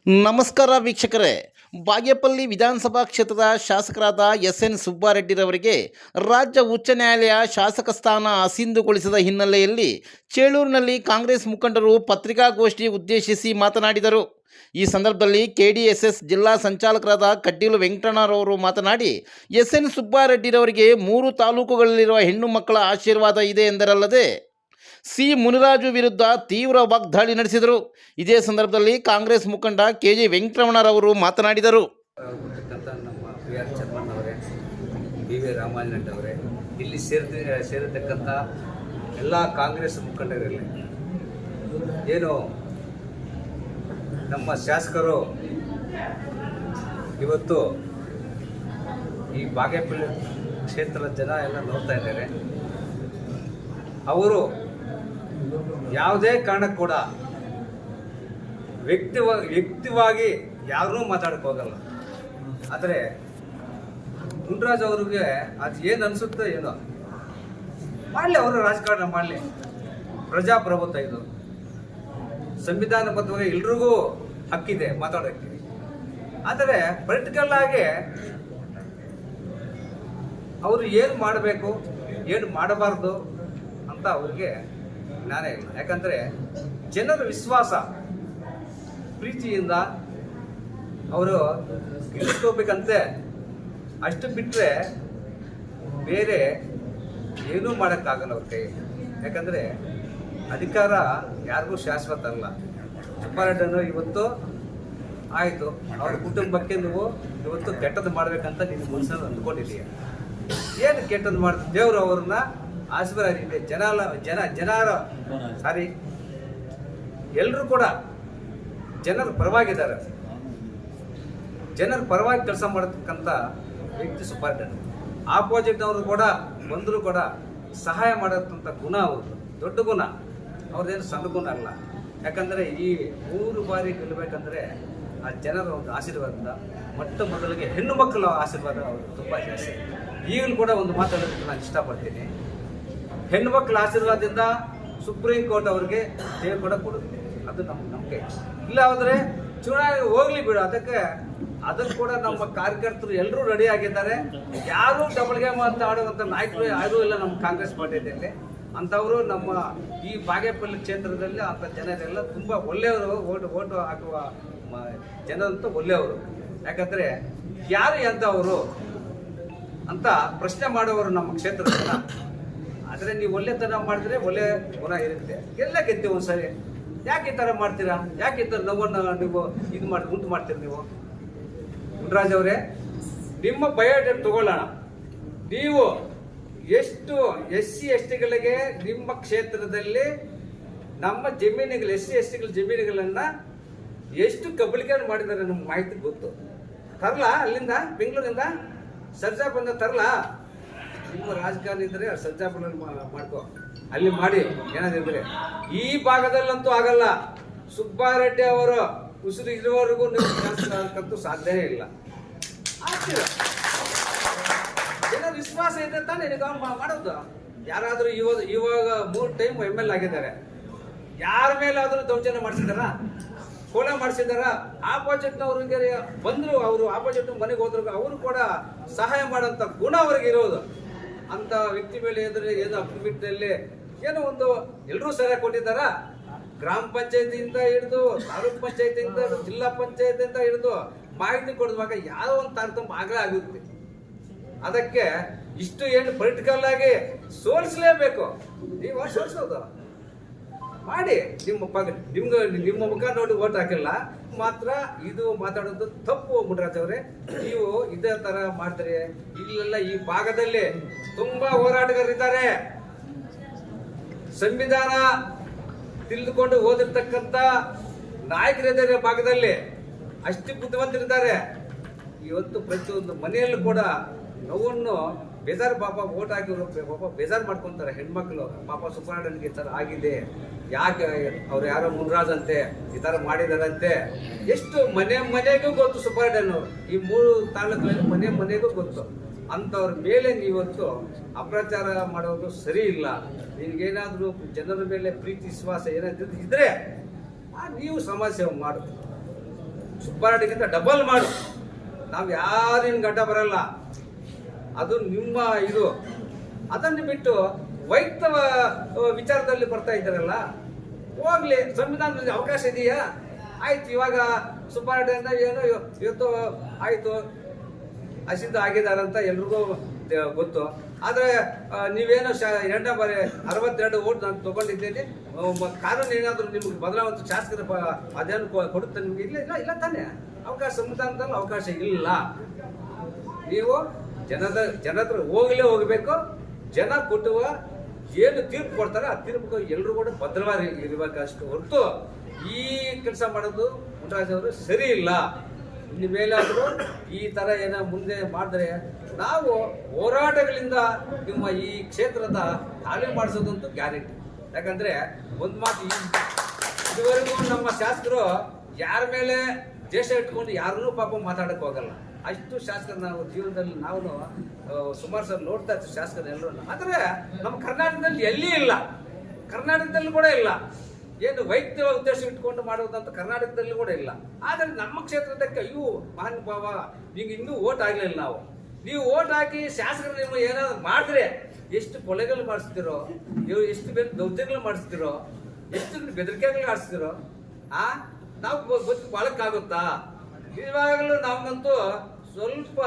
ನಮಸ್ಕಾರ ವೀಕ್ಷಕರೇ. ಬಾಗೇಪಲ್ಲಿ ವಿಧಾನಸಭಾ ಕ್ಷೇತ್ರದ ಶಾಸಕರಾದ ಎನ್ ಸುಬ್ಬಾರೆಡ್ಡಿರವರಿಗೆ ರಾಜ್ಯ ಉಚ್ಚ ನ್ಯಾಯಾಲಯ ಶಾಸಕ ಸ್ಥಾನ ಅಸಿಂಧುಗೊಳಿಸಿದ ಹಿನ್ನೆಲೆಯಲ್ಲಿ ಚೇಳೂರಿನಲ್ಲಿ ಕಾಂಗ್ರೆಸ್ ಮುಖಂಡರು ಪತ್ರಿಕಾಗೋಷ್ಠಿ ಉದ್ದೇಶಿಸಿ ಮಾತನಾಡಿದರು. ಈ ಸಂದರ್ಭದಲ್ಲಿ ಕೆಡಿಎಸ್ಎಸ್ ಜಿಲ್ಲಾ ಸಂಚಾಲಕರಾದ ಕಡ್ಡೀಲು ವೆಂಕಟಣ್ಣರವರು ಮಾತನಾಡಿ, ಎನ್ ಸುಬ್ಬಾರೆಡ್ಡಿರವರಿಗೆ 3 ತಾಲೂಕುಗಳಲ್ಲಿರುವ ಹೆಣ್ಣು ಮಕ್ಕಳ ಆಶೀರ್ವಾದ ಇದೆ ಎಂದರಲ್ಲದೆ ಸಿ ಮುನಿರಾಜು ವಿರುದ್ಧ ತೀವ್ರ ವಾಗ್ದಾಳಿ ನಡೆಸಿದರು. ಇದೇ ಸಂದರ್ಭದಲ್ಲಿ ಕಾಂಗ್ರೆಸ್ ಮುಖಂಡ ಕೆಜಿ ವೆಂಕಟರಮಣರವರು ಮಾತನಾಡಿದರು. ನಮ್ಮ ಪಿ.ಆರ್. ಚರ್ಮನ್ ಅವರೇ, ಬಿ.ವಿ. ರಾಮಾಂಜನ್ ಅವರೇ, ಇಲ್ಲಿ ಸೇರಿರ್ತಕ್ಕಂಥ ಎಲ್ಲ ಕಾಂಗ್ರೆಸ್ ಮುಖಂಡರಲ್ಲಿ ಏನು ನಮ್ಮ ಶಾಸಕರು ಇವತ್ತು ಈ ಬಾಗೇಪಲ್ಲಿ ಕ್ಷೇತ್ರದ ಜನ ಎಲ್ಲ ನೋಡ್ತಾ ಇದ್ದಾರೆ. ಅವರು ಯಾವುದೇ ಕಾರಣಕ್ಕೂ ಕೂಡ ವ್ಯಕ್ತಿವಾಗಿ ಯಾರೂ ಮಾತಾಡಕ್ಕೆ ಹೋಗಲ್ಲ. ಆದರೆ ಮುನ್ರಾಜ್ ಅವ್ರಿಗೆ ಅದು ಏನು ಅನಿಸುತ್ತೆ ಏನೋ ಮಾಡಲಿ, ಅವರು ರಾಜಕಾರಣ ಮಾಡಲಿ. ಪ್ರಜಾಪ್ರಭುತ್ವ ಇದು, ಸಂವಿಧಾನಬದ್ಧವಾಗಿ ಎಲ್ರಿಗೂ ಹಕ್ಕಿದೆ ಮಾತಾಡೋಕ್ಕೆ. ಆದರೆ ಪೊಲಿಟಿಕಲ್ ಆಗಿ ಅವರು ಏನು ಮಾಡಬೇಕು ಏನು ಮಾಡಬಾರ್ದು ಅಂತ ಅವ್ರಿಗೆ ಜ್ಞಾನ ಇಲ್ಲ. ಯಾಕಂದರೆ ಜನರ ವಿಶ್ವಾಸ ಪ್ರೀತಿಯಿಂದ ಅವರು ಗೆಲ್ಲಿಸ್ಕೋಬೇಕಂತೆ. ಅಷ್ಟು ಬಿಟ್ಟರೆ ಬೇರೆ ಏನೂ ಮಾಡೋಕ್ಕಾಗಲ್ಲ ಅವ್ರ ಕೈ. ಯಾಕಂದರೆ ಅಧಿಕಾರ ಯಾರಿಗೂ ಶಾಶ್ವತ ಅಲ್ಲ. ಸುಬ್ಬಾರೆಡ್ಡಿಯವರು ಇವತ್ತು ಆಯಿತು, ಅವ್ರ ಕುಟುಂಬಕ್ಕೆ ನೀವು ಇವತ್ತು ಕೆಟ್ಟದ್ದು ಮಾಡಬೇಕಂತ ನಿನ್ನ ಮನಸ್ಸನ್ನು ಅಂದ್ಕೊಂಡಿದ್ದೀಯ. ಏನು ಕೆಟ್ಟದ್ದು ಮಾಡ್ತೀವಿ? ದೇವರು ಅವ್ರನ್ನ ಆಶೀರ್ವಾದ ಇದೆ. ಎಲ್ಲರೂ ಕೂಡ ಜನರ ಪರವಾಗಿದ್ದಾರೆ. ಜನರ ಪರವಾಗಿ ಕೆಲಸ ಮಾಡತಕ್ಕಂಥ ವ್ಯಕ್ತಿ ಸುಬ್ಬಾರೆಡ್ಡಿ. ಆಪೋಸಿಟ್ನವರು ಕೂಡ ಬಂದರೂ ಕೂಡ ಸಹಾಯ ಮಾಡತಕ್ಕಂಥ ಗುಣ ಅವ್ರದ್ದು, ದೊಡ್ಡ ಗುಣ. ಅವ್ರದ್ದೇನು ಸಣ್ಣ ಗುಣ ಅಲ್ಲ. ಯಾಕಂದರೆ ಈ 3 ಬಾರಿ ಗೆಲ್ಲಬೇಕಂದ್ರೆ ಆ ಜನರ ಒಂದು ಆಶೀರ್ವಾದದಿಂದ, ಮೊಟ್ಟ ಮೊದಲಿಗೆ ಹೆಣ್ಣು ಮಕ್ಕಳ ಆಶೀರ್ವಾದ ಅವರು ತುಂಬ ಜಾಸ್ತಿ. ಈಗಲೂ ಕೂಡ ಒಂದು ಮಾತಾಡೋದಕ್ಕೆ ನಾನು ಇಷ್ಟಪಡ್ತೀನಿ. ಹೆಣ್ಣು ಮಕ್ಕಳ ಆಶೀರ್ವಾದದಿಂದ ಸುಪ್ರೀಂ ಕೋರ್ಟ್ ಅವ್ರಿಗೆ ಜಯ ಕೂಡ ಕೊಡುತ್ತೆ. ಅದು ನಮ್ಮ ನಂಬಿಕೆ. ಇಲ್ಲ ಆದರೆ ಚುನಾವಣೆ ಹೋಗ್ಲಿ ಬಿಡು, ಅದಕ್ಕೆ ಕೂಡ ನಮ್ಮ ಕಾರ್ಯಕರ್ತರು ಎಲ್ಲರೂ ರೆಡಿ ಆಗಿದ್ದಾರೆ. ಯಾರೂ ಡಬಲ್ ಗೇಮ್ ಅಂತ ಆಡುವಂಥ ನಾಯಕರು ಯಾರೂ ಇಲ್ಲ ನಮ್ಮ ಕಾಂಗ್ರೆಸ್ ಪಾರ್ಟಿಯಲ್ಲಿ. ಅಂಥವರು ನಮ್ಮ ಈ ಬಾಗೇಪಲ್ಲಿ ಕ್ಷೇತ್ರದಲ್ಲಿ ಅಂಥ ಜನರೆಲ್ಲ ತುಂಬ ಒಳ್ಳೆಯವರು. ಓಟು ಹಾಕುವ ಜನರಂತೂ ಒಳ್ಳೆಯವರು. ಯಾಕಂದರೆ ಯಾರು ಎಂಥವರು ಅಂತ ಪ್ರಶ್ನೆ ಮಾಡೋರು ನಮ್ಮ ಕ್ಷೇತ್ರದಲ್ಲ. ಆದರೆ ನೀವು ಒಳ್ಳೆತನ ಮಾಡಿದ್ರೆ ಒಳ್ಳೆ ಗುಣ ಇರುತ್ತೆ. ಎಲ್ಲ ಗೆದ್ದೆ ಒಂದ್ಸರಿ. ಯಾಕೆ ಈ ಥರ ಮಾಡ್ತೀರಾ? ಯಾಕೆ ಈ ಥರ ನೋವನ್ನು ನೀವು ಉಂಟು ಮಾಡ್ತೀರಿ? ನೀವು ಮುನ್ರಾಜ್ ಅವರೇ, ನಿಮ್ಮ ಬಯೋಡೇಟಾ ತಗೊಳ್ಳೋಣ. ನೀವು ಎಷ್ಟು SC/ST ಗಳಿಗೆ ನಿಮ್ಮ ಕ್ಷೇತ್ರದಲ್ಲಿ ನಮ್ಮ ಜಮೀನುಗಳು SC/ST ಗಳ ಜಮೀನುಗಳನ್ನು ಎಷ್ಟು ಕಬಳಿಕೆ ಮಾಡಿದ್ದಾರೆ ನಮ್ಗೆ ಮಾಹಿತಿ ಗೊತ್ತು. ತರಲಾ ಅಲ್ಲಿಂದ ಬೆಂಗಳೂರಿಂದ ಸರ್ಜಾಪುರ ತರಲಾ? ನಿಮ್ಮ ರಾಜಕಾರಣ ಇದ್ದರೆ ಸರ್ಜಾಪುರ ಮಾಡ್ಕೋ, ಅಲ್ಲಿ ಮಾಡಿ ಏನಾದಿದ್ರೆ. ಈ ಭಾಗದಲ್ಲಂತೂ ಆಗಲ್ಲ. ಸುಬ್ಬಾರೆಡ್ಡಿ ಅವರು ಉಸಿರು ಇರುವವರೆಗೂ ನೀವು ಶಾಸಕರಾಗಕ್ಕಂತೂ ಸಾಧ್ಯನೇ ಇಲ್ಲ. ಆಗ್ತೀರ? ಜನರ ವಿಶ್ವಾಸ ಇದೆ ತಾನೇ ಮಾಡೋದು. ಯಾರಾದರೂ ಇವಾಗ 3 ಟೈಮ್ ML ಆಗಿದ್ದಾರೆ. ಯಾರ ಮೇಲಾದರೂ ದೌರ್ಜನ್ಯ ಮಾಡಿಸಿದಾರ? ಕೊಲೆ ಮಾಡಿಸಿದಾರ? ಆಪೋಸಿಟ್ನವ್ರಿಗೆ ಬಂದರು, ಅವರು ಆಪೋಸಿಟ್ ಮನೆಗೆ ಹೋದ್ರು, ಅವರು ಕೂಡ ಸಹಾಯ ಮಾಡೋಂಥ ಗುಣ ಅವ್ರಿಗೆ ಇರೋದು. ಅಂತ ವ್ಯಕ್ತಿ ಮೇಲೆ ಎದುರು ಏನೋ ಅಪ್ಪಿಬಿಟ್ಟಲ್ಲಿ ಏನೋ ಒಂದು ಎಲ್ಲರೂ ಸರಿಯಾಗಿ ಕೊಟ್ಟಿದ್ದಾರ. ಗ್ರಾಮ ಪಂಚಾಯತಿಯಿಂದ ಹಿಡಿದು ತಾಲೂಕ್ ಪಂಚಾಯತಿಯಿಂದ ಜಿಲ್ಲಾ ಪಂಚಾಯತಿಯಿಂದ ಹಿಡಿದು ಮಾಹಿತಿ ಕೊಡುವಾಗ ಯಾವುದೋ ಒಂದು ತಾರತಮ್ಯ ಆಗಲೇ ಆಗುತ್ತೆ. ಅದಕ್ಕೆ ಇಷ್ಟು ಏನು ಪೊಲಿಟಿಕಲ್ ಆಗಿ ಸೋಲಿಸಲೇಬೇಕು. ನೀವು ಸೋಲಿಸೋದು ಮಾಡಿ. ನಿಮ್ಮ ಮುಖ ನೋಡಿ ಓಟ್ ಹಾಕಿಲ್ಲ ಮಾತ್ರ ಇದು ಮಾತಾಡೋದು ತಪ್ಪು. ಮುನ್ರಾಜ್ ಅವರೇ, ನೀವು ಇದೇ ತರ ಮಾಡ್ತಾರೆ. ಇಲ್ಲೆಲ್ಲ ಈ ಭಾಗದಲ್ಲಿ ತುಂಬಾ ಹೋರಾಟಗಾರರಿದ್ದಾರೆ. ಸಂವಿಧಾನ ತಿಳಿದುಕೊಂಡು ಓದಿರ್ತಕ್ಕಂಥ ನಾಯಕರಿದ್ದಾರೆ ಭಾಗದಲ್ಲಿ. ಅಷ್ಟು ಬುದ್ಧಿವಂತರಿದ್ದಾರೆ. ಇವತ್ತು ಪ್ರತಿಯೊಂದು ಮನೆಯಲ್ಲೂ ಕೂಡ ನೋವನ್ನು ಬೇಜಾರು ಪಾಪ ಓಟ್ ಹಾಕಿದ್ರು ಪಾಪ ಬೇಜಾರು ಮಾಡ್ಕೊತಾರೆ ಹೆಣ್ಮಕ್ಳು. ಪಾಪ ಸುಬ್ಬಾರೆಡ್ಡಿಗೆ ಈ ಥರ ಆಗಿದೆ, ಯಾಕೆ ಅವ್ರು ಯಾರೋ ಮುನ್ರಾಜ್ ಅಂತೆ ಈ ಥರ ಮಾಡಿದಾರಂತೆ. ಎಷ್ಟು ಮನೆಗೂ ಗೊತ್ತು ಸುಬ್ಬಾರೆಡ್ಡಿನವರು. ಈ 3 ತಾಲೂಕುಗಳಲ್ಲಿ ಮನೆಗೂ ಗೊತ್ತು. ಅಂಥವ್ರ ಮೇಲೆ ನೀವತ್ತು ಅಪ್ರಚಾರ ಮಾಡೋದು ಸರಿ ಇಲ್ಲ. ನಿಮಗೇನಾದರೂ ಜನರ ಮೇಲೆ ಪ್ರೀತಿ ವಿಶ್ವಾಸ ಏನಾದರೂ ಇದ್ರೆ ನೀವು ಸಮಾಜ ಸೇವೆ ಮಾಡು. ಸುಬ್ಬಾರೆಡ್ಡಿಗಿಂತ ಡಬಲ್ ಮಾಡು. ನಾವು ಯಾರೇನು ಗಡ್ಡ ಬರಲ್ಲ, ಅದು ನಿಮ್ಮ ಇದು. ಅದನ್ನು ಬಿಟ್ಟು ವೈಯಕ್ತಿಕ ವಿಚಾರದಲ್ಲಿ ಬರ್ತಾ ಇದ್ದಾರಲ್ಲ, ಹೋಗ್ಲಿ. ಸಂವಿಧಾನದಲ್ಲಿ ಅವಕಾಶ ಇದೆಯಾ? ಆಯ್ತು, ಇವಾಗ ಸುಬ್ಬಾರೆಡ್ಡಿಯಿಂದ ಏನೋ ಇವತ್ತು ಆಯ್ತು, ಅಸಿದ್ಧ ಆಗಿದಾರಂತ ಎಲ್ರಿಗೂ ಗೊತ್ತು. ಆದರೆ ನೀವೇನೋ 2ನೇ ಬಾರಿ 62 ಓಟ್ ನಾನು ತೊಗೊಂಡಿದ್ದೇನೆ, ಕಾನೂನು ಏನಾದರೂ ನಿಮ್ಗೆ ಬದಲಾವಣೆ ಶಾಸಕರ ಅದೇನು ಕೊಡುತ್ತೆ ನಿಮ್ಗೆ? ಇಲ್ಲ ತಾನೇ. ಅವಕಾಶ ಸಂವಿಧಾನದಲ್ಲಿ ಅವಕಾಶ ಇಲ್ಲ. ನೀವು ಜನರ ಹೋಗಬೇಕು. ಜನ ಕೊಟ್ಟುವ ಏನು ತೀರ್ಪು ಕೊಡ್ತಾರೆ ಆ ತೀರ್ಪು ಎಲ್ಲರೂ ಕೂಡ ಭದ್ರವಾಗಿ ಇರಬೇಕಷ್ಟು ಹೊರತು ಈ ಕೆಲಸ ಮಾಡೋದು ಮುನ್ರಾಜ್ ಅವರು ಸರಿ ಇಲ್ಲ. ಇನ್ಮೇಲಾದರೂ ಈ ಥರ ಏನೋ ಮುಂದೆ ಮಾಡಿದ್ರೆ ನಾವು ಹೋರಾಟಗಳಿಂದ ನಿಮ್ಮ ಈ ಕ್ಷೇತ್ರದ ತಾಲೀಮು ಮಾಡಿಸೋದಂತೂ ಗ್ಯಾರಂಟಿ. ಯಾಕಂದರೆ ಒಂದು ಮಾತು, ಇದುವರೆಗೂ ನಮ್ಮ ಶಾಸಕರು ಯಾರ ಮೇಲೆ ದೇಶ ಇಟ್ಕೊಂಡು ಯಾರನ್ನೂ ಪಾಪ ಮಾತಾಡಕ್ಕೆ ಹೋಗಲ್ಲ. ಅಷ್ಟು ಶಾಸಕರು ನಾವು ಜೀವನದಲ್ಲಿ ನಾವು ಸುಮಾರು ಸಲ ನೋಡ್ತಾ ಇರ್ತೀವಿ ಶಾಸಕರೆಲ್ಲರೂ. ಆದರೆ ನಮ್ಮ ಕರ್ನಾಟಕದಲ್ಲಿ ಎಲ್ಲಿ ಇಲ್ಲ, ಕರ್ನಾಟಕದಲ್ಲಿ ಕೂಡ ಇಲ್ಲ. ಏನು ವೈಯಕ್ತಿಕ ಉದ್ದೇಶ ಇಟ್ಕೊಂಡು ಮಾಡೋದಂತ ಕರ್ನಾಟಕದಲ್ಲಿ ಕೂಡ ಇಲ್ಲ. ಆದರೆ ನಮ್ಮ ಕ್ಷೇತ್ರದಕ್ಕೆ ಇವು ಮಹಾನ್ ಭಾವ, ಈಗ ಇನ್ನೂ ಓಟ್ ಆಗಲಿಲ್ಲ. ನೀವು ಓಟ್ ಹಾಕಿ ಶಾಸಕರು ನೀವು ಏನಾದ್ರು ಮಾಡಿದ್ರೆ ಎಷ್ಟು ಕೊಲೆಗಳು ಮಾಡಿಸ್ತಿರೋ, ನೀವು ಎಷ್ಟು ದೌರ್ಜನ್ಯಗಳು ಮಾಡಿಸ್ತಿರೋ, ಎಷ್ಟು ಬೆದರಿಕೆಗಳು ಆಡಿಸ್ತಿರೋ, ನಾವು ಬದುಕು ಬಾಳಕ್ಕಾಗುತ್ತಾ? ಇವಾಗಲೂ ನಮಗಂತೂ ಸ್ವಲ್ಪ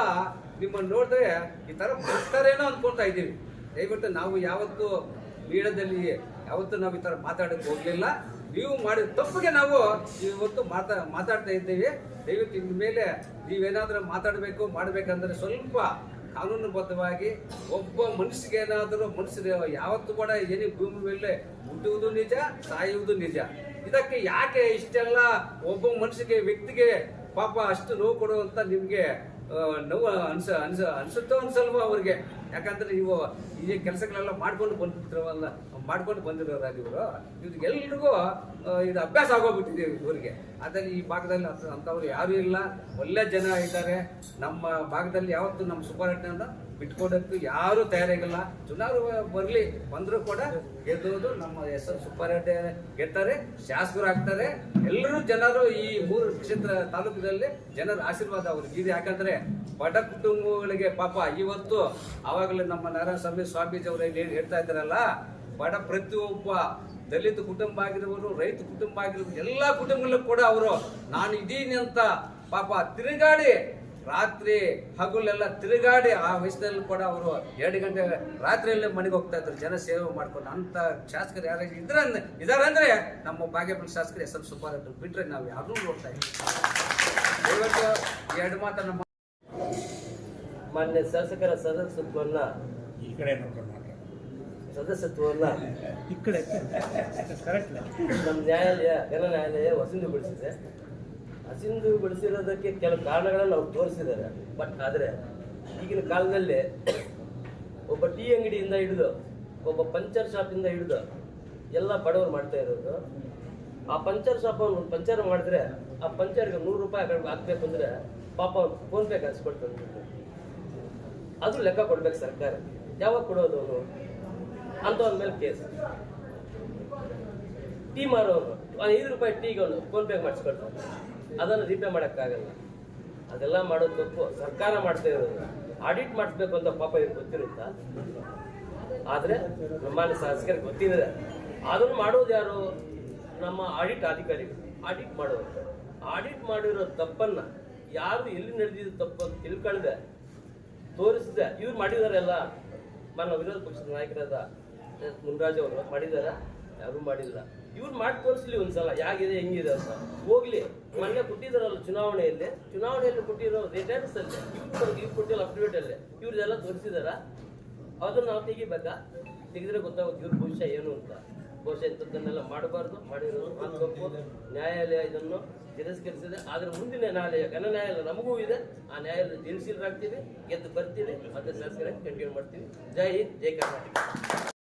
ನಿಮ್ಮನ್ನು ನೋಡಿದ್ರೆ ಈ ಥರ ಬರ್ತಾರೇನೋ ಅಂದ್ಕೊಳ್ತಾ ಇದ್ದೀವಿ. ದಯವಿಟ್ಟು ನಾವು ಯಾವತ್ತು ಮೀಡಿಯಾದಲ್ಲಿ ಯಾವತ್ತೂ ನಾವು ಈ ಥರ ಮಾತಾಡೋಕ್ಕೆ ಹೋಗಲಿಲ್ಲ. ನೀವು ಮಾಡಿದ ತಪ್ಪಿಗೆ ನಾವು ಇವತ್ತು ಮಾತಾಡ್ತಾ ಇದ್ದೇವೆ. ದಯವಿಟ್ಟು ಇನ್ನು ಮೇಲೆ ನೀವೇನಾದರೂ ಮಾತಾಡಬೇಕು ಮಾಡಬೇಕಂದ್ರೆ ಸ್ವಲ್ಪ ಕಾನೂನುಬದ್ಧವಾಗಿ ಒಬ್ಬ ಮನುಷ್ಯಗೆ ಏನಾದರೂ ಮನುಷ್ಯರು ಯಾವತ್ತೂ ಕೂಡ ಏನೇ ಭೂಮಿ ಮೇಲೆ ಹುಟ್ಟುವುದು ನಿಜ, ಸಾಯುವುದು ನಿಜ. ಇದಕ್ಕೆ ಯಾಕೆ ಇಷ್ಟೆಲ್ಲ ಒಬ್ಬ ಮನುಷ್ಯಗೆ ವ್ಯಕ್ತಿಗೆ ಪಾಪ ಅಷ್ಟು ನೋವು ಕೊಡುವಂತ ನಿಮಗೆ ನೋವು ಅನ್ಸುತ್ತೋ ಅನ್ಸಲ್ವೋ ಅವ್ರಿಗೆ? ಯಾಕಂದ್ರೆ ನೀವು ಈ ಕೆಲಸಗಳೆಲ್ಲ ಮಾಡ್ಕೊಂಡು ಬಂದಿರೋರ ಇವ್ರಿಗೆ ಎಲ್ರಿಗೂ ಇದು ಅಭ್ಯಾಸ ಆಗೋಗ್ಬಿಟ್ಟಿದೆ ಇವರಿಗೆ. ಅದರಲ್ಲಿ ಈ ಭಾಗದಲ್ಲಿ ಅಂಥವ್ರು ಯಾರೂ ಇಲ್ಲ, ಒಳ್ಳೆ ಜನ ಇದ್ದಾರೆ. ನಮ್ಮ ಭಾಗದಲ್ಲಿ ಯಾವತ್ತೂ ನಮ್ಮ ಸುಬ್ಬಾರೆಡ್ಡಿಯನ್ನ ಬಿಟ್ಕೊಡೋಕ್ಕೂ ಯಾರೂ ತಯಾರಾಗಿಲ್ಲ. ಚುನಾವಣೆ ಬಂದರೂ ಕೂಡ ಗೆದ್ದೋದು ನಮ್ಮ ಹೆಸರು ಸುಬ್ಬಾರೆಡ್ಡಿ ಗೆದ್ತಾರೆ, ಶಾಸಕರು ಆಗ್ತಾರೆ. ಎಲ್ಲರೂ ಜನರು ಈ 3 ಕ್ಷೇತ್ರ ತಾಲೂಕಿನಲ್ಲಿ ಜನರ ಆಶೀರ್ವಾದ ಅವ್ರಿಗೆ ಇದೆ. ಯಾಕಂದ್ರೆ ಬಡ ಕುಟುಂಬಗಳಿಗೆ ಪಾಪ ಇವತ್ತು ಆವಾಗಲೇ ನಮ್ಮ ನಾರಾಯಣ ಸ್ವಾಮೀಜಿ ಅವರು ಹೇಳ್ತಾ ಇದ್ದಾರಲ್ಲ, ಬಡ ಪ್ರತಿಯೊಬ್ಬ ದಲಿತ ಕುಟುಂಬ ಆಗಿರುವರು, ರೈತ ಕುಟುಂಬ ಆಗಿರುವರು, ಎಲ್ಲ ಕುಟುಂಬಗಳಿಗೂ ಕೂಡ ಅವರು ನಾನು ಇದ್ದೀನಿ ಅಂತ ಪಾಪ ತಿರುಗಾಡಿ ರಾತ್ರಿ ಹಗಲೆಲ್ಲ ತಿರುಗಾಡಿ ಆ ವಯಸ್ಸಿನಲ್ಲಿ ಕೂಡ ಅವರು 2 ಗಂಟೆ ರಾತ್ರಿಯಲ್ಲೇ ಮನೆಗೆ ಹೋಗ್ತಾ ಇದ್ರು ಜನ ಸೇವೆ ಮಾಡ್ಕೊಂಡು. ಅಂತ ಶಾಸಕರು ಯಾರಾಗಿ ಇದಾರೆ ಅಂದ್ರೆ ನಮ್ಮ ಬಾಗೇಪಲ್ಲಿ ಶಾಸಕರು ಎಸ್ ಎಂ ಸುಬ್ಬಾರೆಡ್ಡಿ ಬಿಟ್ರೆ ನಾವು ಯಾರನ್ನೂ ನೋಡ್ತಾ ಇದ್ದೀವಿ. ಇವತ್ತು 2 ಮಾತು ನಮ್ಮ ಮಾನ್ಯ ಶಾಸಕರ ಸದಸ್ಯತ್ವವನ್ನ ಈ ಕಡೆ ನೋಡ್ಕೊಂಡು ಈ ಕಡೆ ನಮ್ಮ ನ್ಯಾಯಾಲಯ ನ್ಯಾಯಾಲಯ ವಸಂತಗೊಳಿಸಿದೆ. ಹಸಿಂದುಗೊಳಿಸಿರೋದಕ್ಕೆ ಕೆಲವು ಕಾರಣಗಳನ್ನು ಅವ್ರು ತೋರಿಸಿದ್ದಾರೆ. ಬಟ್ ಆದರೆ ಈಗಿನ ಕಾಲದಲ್ಲಿ ಒಬ್ಬ ಟೀ ಅಂಗಡಿಯಿಂದ ಹಿಡಿದು ಒಬ್ಬ ಪಂಚರ್ ಶಾಪಿಂದ ಹಿಡಿದು ಎಲ್ಲ ಬಡವರು ಮಾಡ್ತಾ ಇರೋದು. ಆ ಪಂಚರ್ ಶಾಪ್ ಒಂದು ಪಂಚರ್ ಮಾಡಿದ್ರೆ ಆ ಪಂಚರ್ಗೆ 100 ರೂಪಾಯಿ ಹಾಕ್ಬೇಕು ಅಂದರೆ ಪಾಪ ಫೋನ್ ಪೇ ಕಳಿಸ್ಕೊಡ್ತಾರೆ. ಅದು ಲೆಕ್ಕ ಕೊಡ್ಬೇಕು ಸರ್ಕಾರ. ಯಾವಾಗ ಕೊಡೋದು ಅವನು ಅಂಥವ್ರ ಮೇಲೆ ಕೇಸ್. ಟೀ ಮಾರೋನು 5 ರೂಪಾಯಿ ಟೀಗೆ ಅವನು ಫೋನ್ ಪೇ ಮಾಡಿಸ್ಕೊಡ್ತಾನೆ, ಅದನ್ನು ರೀಪೇ ಮಾಡೋಕ್ಕಾಗಲ್ಲ. ಅದೆಲ್ಲ ಮಾಡೋದು ತಪ್ಪು. ಸರ್ಕಾರ ಮಾಡ್ತಾ ಇರೋದು ಆಡಿಟ್ ಮಾಡಿಸ್ಬೇಕು ಅಂತ ಪಾಪ ಇವ್ರಿಗೆ ಗೊತ್ತಿರುತ್ತಾ? ಆದರೆ ನಮ್ಮ ಶಾಸಕರಿಗೆ ಗೊತ್ತಿದೆ. ಅದನ್ನು ಮಾಡೋದು ಯಾರು? ನಮ್ಮ ಆಡಿಟ್ ಅಧಿಕಾರಿಗಳು ಆಡಿಟ್ ಮಾಡೋರು. ಆಡಿಟ್ ಮಾಡಿರೋ ತಪ್ಪನ್ನು ಯಾರು ಎಲ್ಲಿ ನಡೆದಿದ್ದು ತಪ್ಪು ಅಂತ ತಿಳ್ಕೊಳ್ದೆ ತೋರಿಸಿದೆ. ಇವ್ರು ಮಾಡಿದಾರೆಲ್ಲ. ನಮ್ಮ ವಿರೋಧ ಪಕ್ಷದ ನಾಯಕರಾದ ಮುನ್ರಾಜ್ ಅವರು ಮಾಡಿದಾರ? ಯಾರು ಮಾಡಿಲ್ಲ. ಇವ್ರು ಮಾಡಿ ತೋರಿಸ್ಲಿ ಒಂದ್ಸಲ ಯಾಗಿದೆ ಹೆಂಗಿದೆ ಅಂತ. ಹೋಗ್ಲಿ, ಮೊನ್ನೆ ಕೊಟ್ಟಿದ್ದಾರಲ್ಲ ಚುನಾವಣೆಯಲ್ಲಿ ಕೊಟ್ಟಿರೋ ರಿಟರ್ನ್ಸ್ ಅಲ್ಲಿ ಇವ್ರು ಕೊಟ್ಟಿಲ್ಲ ಅಫಿಡವಿಟ್ ಇವ್ರದೆಲ್ಲ ತೋರಿಸಿದಾರ? ಅದನ್ನ ನಾವು ತೆಗಿಬೇಕಾ? ತೆಗೆದ್ರೆ ಗೊತ್ತಾಗುತ್ತೆ ಇವ್ರ ಭವಿಷ್ಯ ಏನು ಅಂತ. ಬಹುಶಃ ಇಂಥದ್ದನ್ನೆಲ್ಲ ಮಾಡಬಾರ್ದು. ಮಾಡಿರೋದು ತಪ್ಪು. ನ್ಯಾಯಾಲಯ ಇದನ್ನು ತಿರಸ್ಕರಿಸಿದೆ. ಆದರೆ ಮುಂದಿನ ನ್ಯಾಯಾಲಯ ನ್ಯಾಯಾಲಯ ನಮಗೂ ಇದೆ. ಆ ನ್ಯಾಯಾಲಯ ತಿಳಿಸಿರಾಗ್ತೀವಿ, ಗೆದ್ದು ಬರ್ತೀವಿ, ಮತ್ತೆ ಶಾಸಕರಾಗಿ ಕಂಟಿನ್ಯೂ ಮಾಡ್ತೀವಿ. ಜೈ ಹಿಂದ್, ಜೈ ಕರ್ನಾಟಕ.